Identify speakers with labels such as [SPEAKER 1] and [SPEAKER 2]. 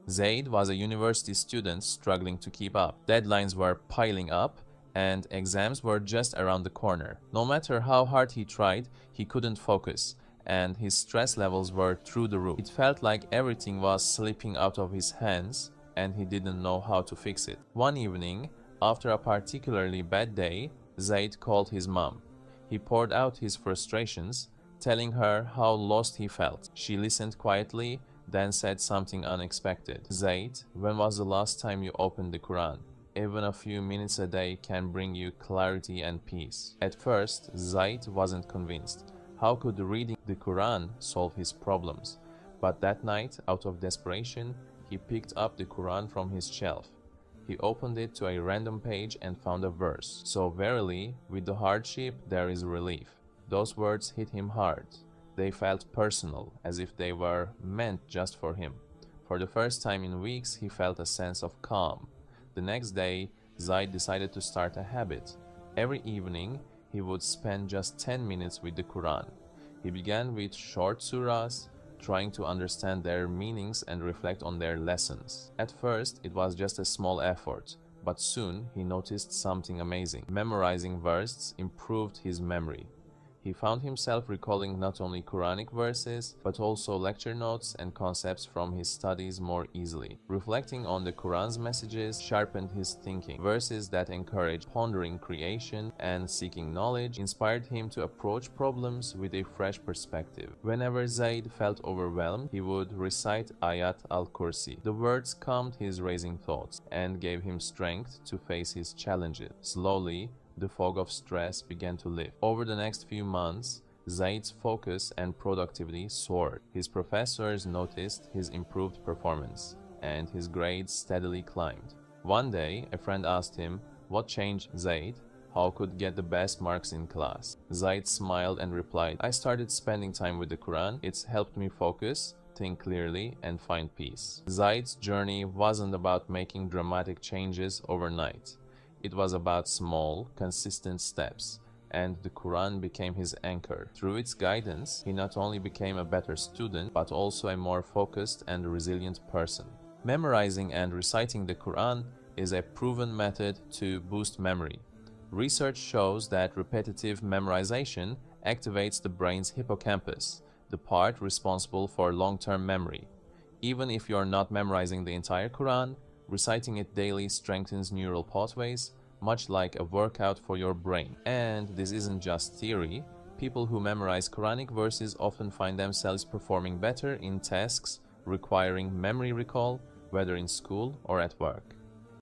[SPEAKER 1] Zaid was a university student struggling to keep up. Deadlines were piling up, and exams were just around the corner. No matter how hard he tried, he couldn't focus, and his stress levels were through the roof. It felt like everything was slipping out of his hands, and he didn't know how to fix it. One evening, after a particularly bad day, Zaid called his mom. He poured out his frustrations, telling her how lost he felt. She listened quietly, then said something unexpected. Zaid, when was the last time you opened the Quran? Even a few minutes a day can bring you clarity and peace. At first, Zaid wasn't convinced. How could reading the Quran solve his problems? But that night, out of desperation, he picked up the Quran from his shelf. He opened it to a random page and found a verse. So verily, with the hardship there is relief. Those words hit him hard. They felt personal, as if they were meant just for him. For the first time in weeks, he felt a sense of calm. The next day, Zaid decided to start a habit. Every evening, he would spend just 10 minutes with the Quran. He began with short surahs, trying to understand their meanings and reflect on their lessons. At first, it was just a small effort, but soon he noticed something amazing. Memorizing verses improved his memory. He found himself recalling not only Quranic verses, but also lecture notes and concepts from his studies more easily. Reflecting on the Quran's messages sharpened his thinking. Verses that encouraged pondering creation and seeking knowledge inspired him to approach problems with a fresh perspective. Whenever Zaid felt overwhelmed, he would recite Ayat al-Kursi. The words calmed his racing thoughts and gave him strength to face his challenges. Slowly, the fog of stress began to lift. Over the next few months, Zaid's focus and productivity soared. His professors noticed his improved performance, and his grades steadily climbed. One day, a friend asked him, "What changed, Zaid? How could get the best marks in class?" Zaid smiled and replied, "I started spending time with the Quran. It's helped me focus, think clearly, and find peace." Zaid's journey wasn't about making dramatic changes overnight. It was about small, consistent steps, and the Quran became his anchor. Through its guidance, he not only became a better student, but also a more focused and resilient person. Memorizing and reciting the Quran is a proven method to boost memory. Research shows that repetitive memorization activates the brain's hippocampus, the part responsible for long-term memory. Even if you're not memorizing the entire Quran, reciting it daily strengthens neural pathways, much like a workout for your brain. And this isn't just theory. People who memorize Quranic verses often find themselves performing better in tasks requiring memory recall, whether in school or at work.